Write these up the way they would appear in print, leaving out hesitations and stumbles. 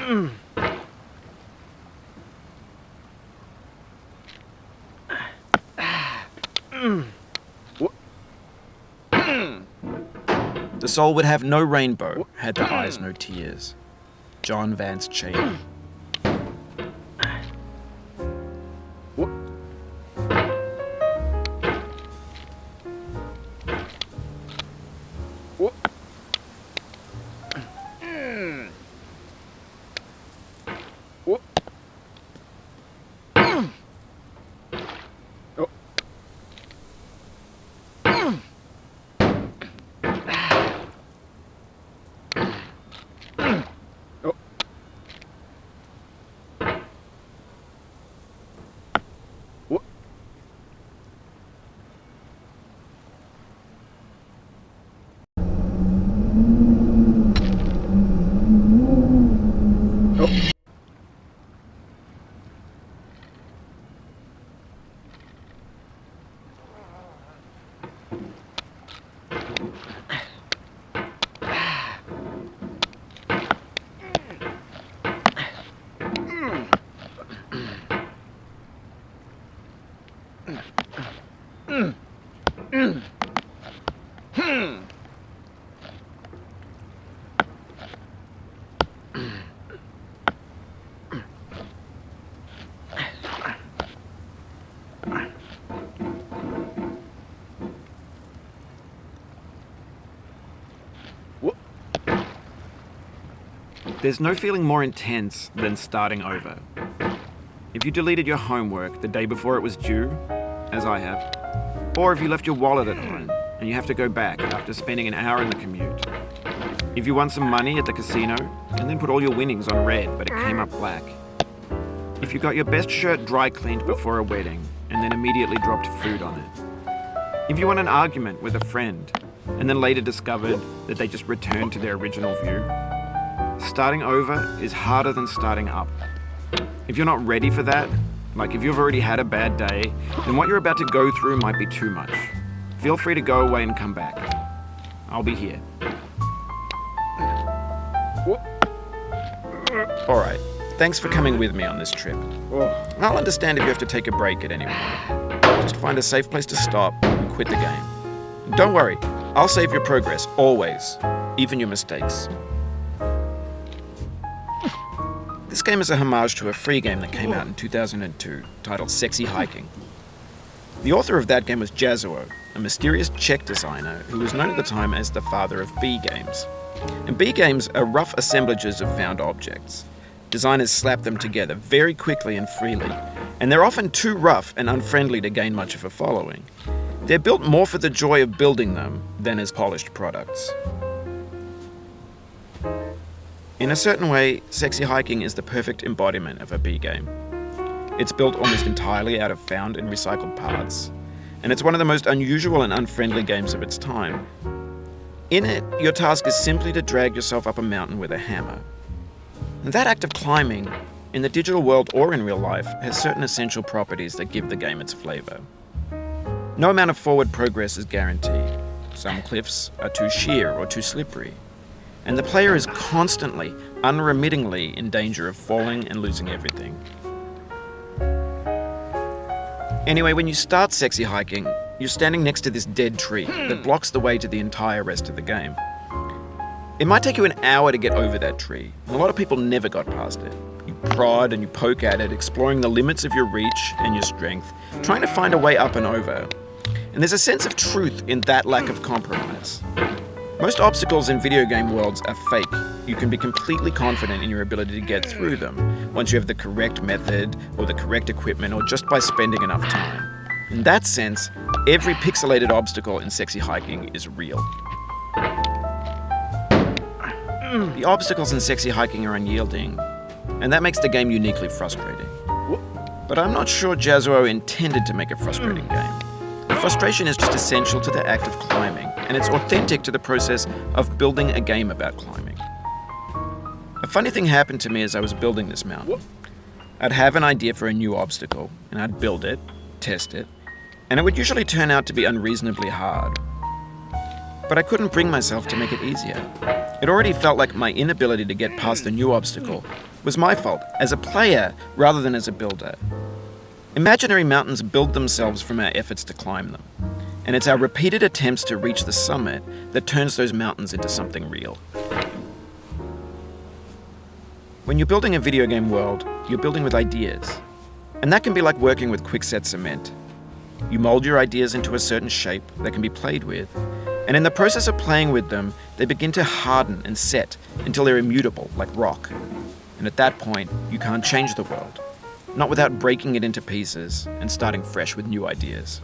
The soul would have no rainbow, had the eyes no tears. John Vance Cheney. There's no feeling more intense than starting over. If you deleted your homework the day before it was due, as I have, or if you left your wallet at home and you have to go back after spending an hour in the commute. If you won some money at the casino and then put all your winnings on red but it came up black. If you got your best shirt dry cleaned before a wedding and then immediately dropped food on it. If you won an argument with a friend and then later discovered that they just returned to their original view. Starting over is harder than starting up. If you're not ready for that, like if you've already had a bad day, then what you're about to go through might be too much. Feel free to go away and come back. I'll be here. Alright, thanks for coming with me on this trip. I'll understand if you have to take a break at any point. Just find a safe place to stop and quit the game. And don't worry, I'll save your progress, always, even your mistakes. This game is a homage to a free game that came out in 2002, titled Sexy Hiking. The author of that game was Jazuo, a mysterious Czech designer who was known at the time as the father of B games. And B games are rough assemblages of found objects. Designers slap them together very quickly and freely, and they're often too rough and unfriendly to gain much of a following. They're built more for the joy of building them than as polished products. In a certain way, Sexy Hiking is the perfect embodiment of a B game. It's built almost entirely out of found and recycled parts, and it's one of the most unusual and unfriendly games of its time. In it, your task is simply to drag yourself up a mountain with a hammer. And that act of climbing, in the digital world or in real life, has certain essential properties that give the game its flavor. No amount of forward progress is guaranteed. Some cliffs are too sheer or too slippery. And the player is constantly, unremittingly in danger of falling and losing everything. Anyway, when you start Sexy Hiking, you're standing next to this dead tree that blocks the way to the entire rest of the game. It might take you an hour to get over that tree, and a lot of people never got past it. You prod and you poke at it, exploring the limits of your reach and your strength, trying to find a way up and over. And there's a sense of truth in that lack of compromise. Most obstacles in video game worlds are fake. You can be completely confident in your ability to get through them once you have the correct method or the correct equipment or just by spending enough time. In that sense, every pixelated obstacle in Sexy Hiking is real. The obstacles in Sexy Hiking are unyielding, and that makes the game uniquely frustrating. But I'm not sure Jazuo intended to make a frustrating game. The frustration is just essential to the act of climbing, and it's authentic to the process of building a game about climbing. A funny thing happened to me as I was building this mountain. I'd have an idea for a new obstacle, and I'd build it, test it, and it would usually turn out to be unreasonably hard. But I couldn't bring myself to make it easier. It already felt like my inability to get past the new obstacle was my fault, as a player rather than as a builder. Imaginary mountains build themselves from our efforts to climb them, and it's our repeated attempts to reach the summit that turns those mountains into something real. When you're building a video game world, you're building with ideas, and that can be like working with quickset cement. You mold your ideas into a certain shape that can be played with, and in the process of playing with them, they begin to harden and set until they're immutable, like rock. And at that point, you can't change the world, not without breaking it into pieces and starting fresh with new ideas.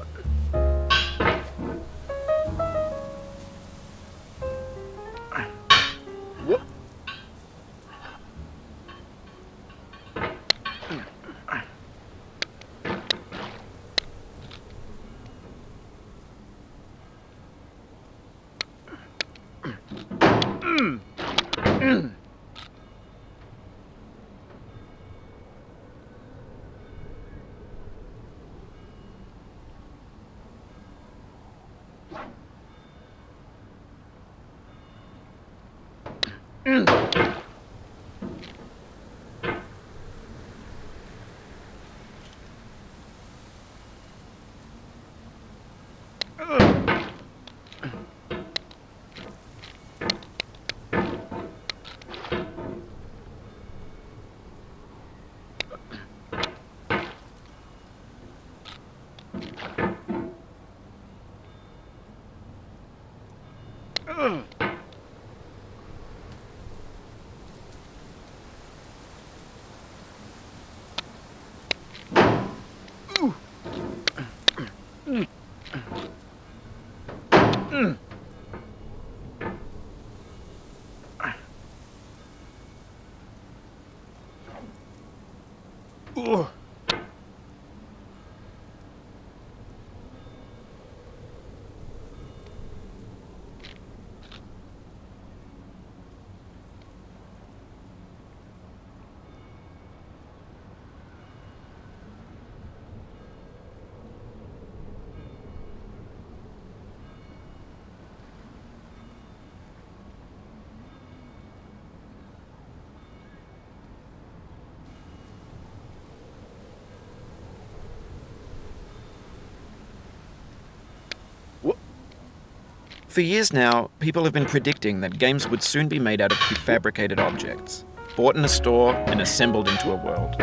For years now, people have been predicting that games would soon be made out of prefabricated objects, bought in a store and assembled into a world.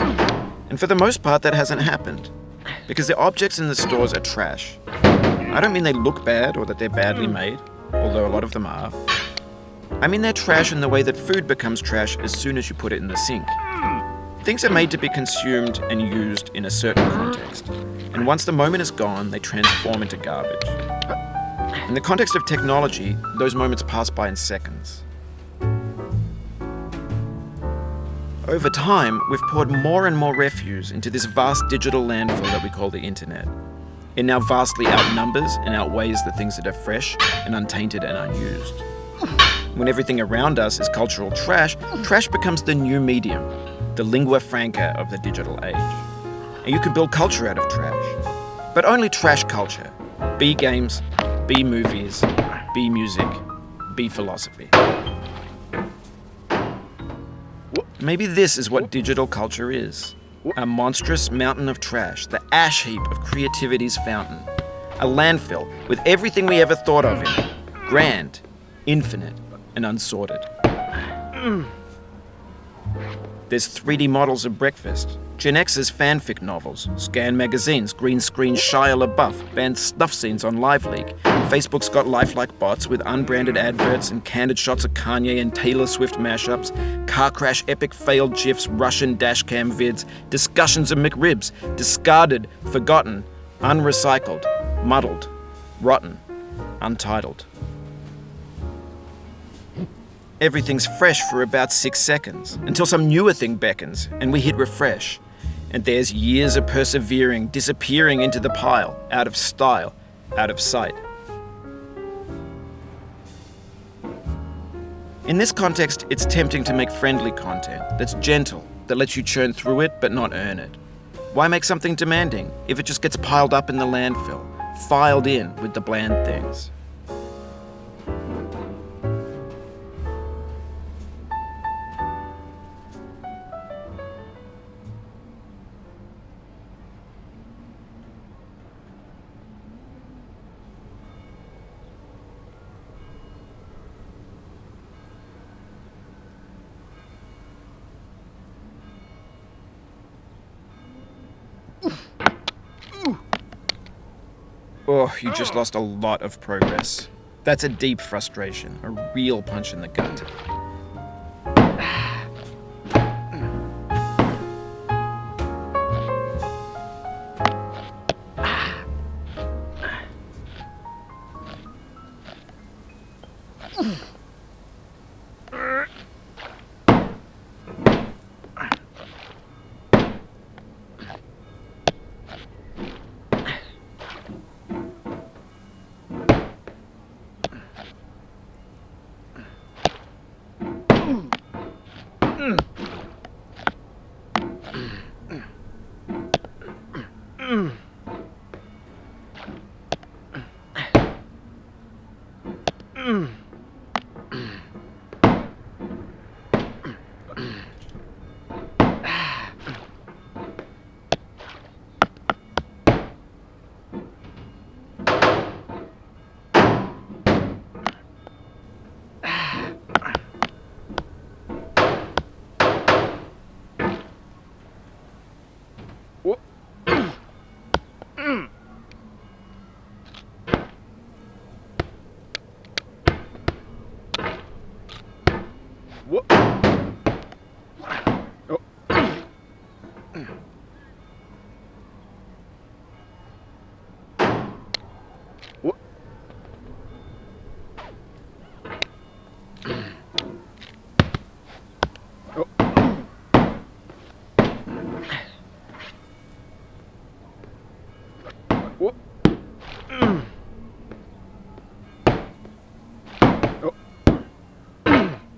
And for the most part, that hasn't happened, because the objects in the stores are trash. I don't mean they look bad or that they're badly made, although a lot of them are. I mean they're trash in the way that food becomes trash as soon as you put it in the sink. Things are made to be consumed and used in a certain context, and once the moment is gone, they transform into garbage. In the context of technology, those moments pass by in seconds. Over time, we've poured more and more refuse into this vast digital landfill that we call the internet. It now vastly outnumbers and outweighs the things that are fresh and untainted and unused. When everything around us is cultural trash, trash becomes the new medium, the lingua franca of the digital age. And you can build culture out of trash. But only trash culture. B games, B movies, B music, B philosophy. Maybe this is what digital culture is. A monstrous mountain of trash, the ash heap of creativity's fountain. A landfill with everything we ever thought of in it. Grand, infinite, and unsorted. There's 3D models of breakfast, Gen X's fanfic novels, scan magazines, green screen Shia LaBeouf, banned snuff scenes on LiveLeak. Facebook's got lifelike bots with unbranded adverts and candid shots of Kanye and Taylor Swift mashups, car crash epic failed GIFs, Russian dashcam vids, discussions of McRibs, discarded, forgotten, unrecycled, muddled, rotten, untitled. Everything's fresh for about 6 seconds, until some newer thing beckons, and we hit refresh. And there's years of persevering, disappearing into the pile, out of style, out of sight. In this context, it's tempting to make friendly content that's gentle, that lets you churn through it but not earn it. Why make something demanding if it just gets piled up in the landfill, filed in with the bland things? Oh, you just lost a lot of progress. That's a deep frustration, a real punch in the gut.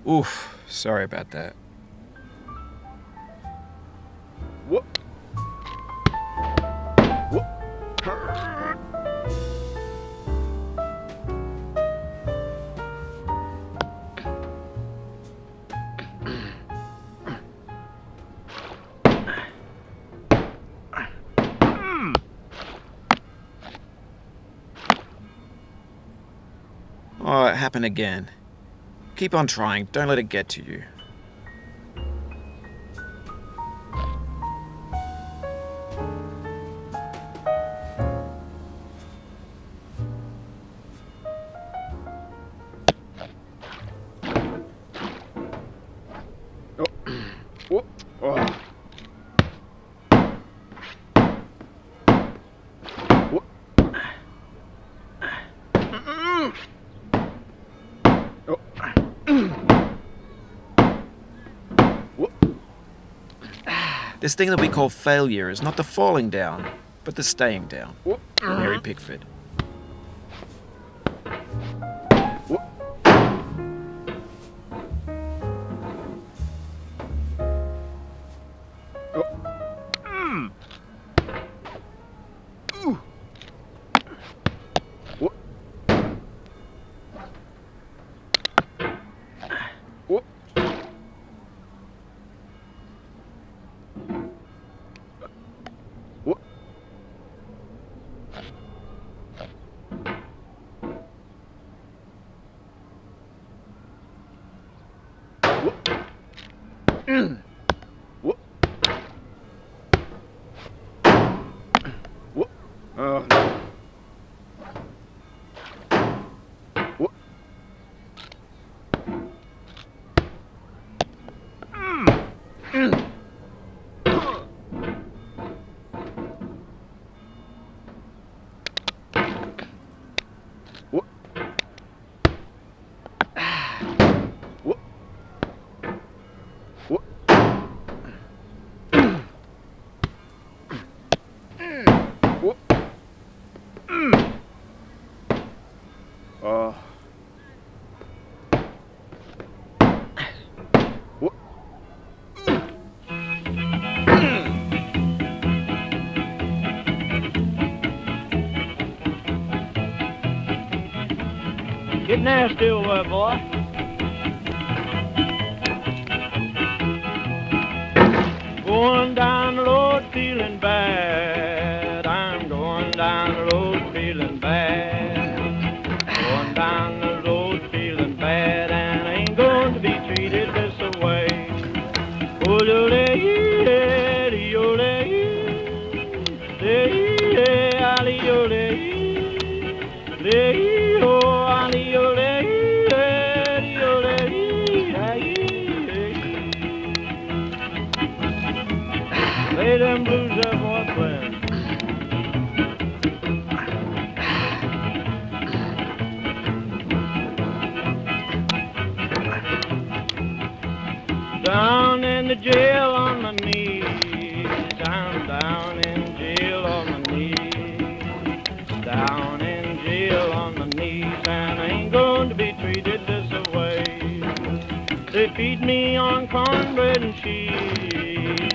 Oof, sorry about that. Oh, it happened again. Keep on trying, don't let it get to you. This thing that we call failure is not the falling down, but the staying down. Mary Pickford. Get nasty over, boy. Going down the road feeling bad. I'm going down the road feeling bad. Going down the road feeling bad, and I ain't going to be treated this way. Oh, Hey, them blues that boy playing. Down in the jail on my knees. I'm down in jail on my knees. Down in jail on my knees. And I ain't going to be treated this way. They feed me on cornbread and cheese.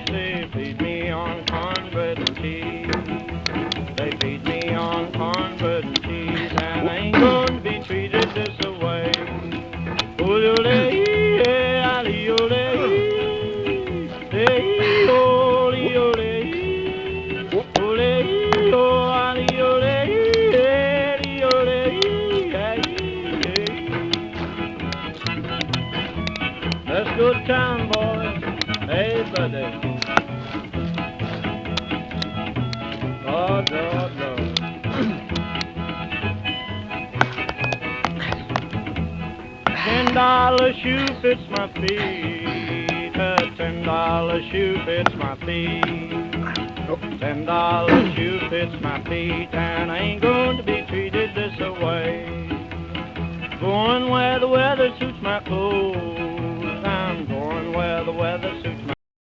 They feed me on cornbread and cheese. They feed me on cornbread and cheese. And I ain't going to be treated this way. Let's go to town, boys. Hey, buddy. Lord, Lord, Lord. $10 shoe fits my feet. A $10 shoe fits my feet. $10 shoe fits my feet, and I ain't going to be treated this way. Going where the weather suits my clothes.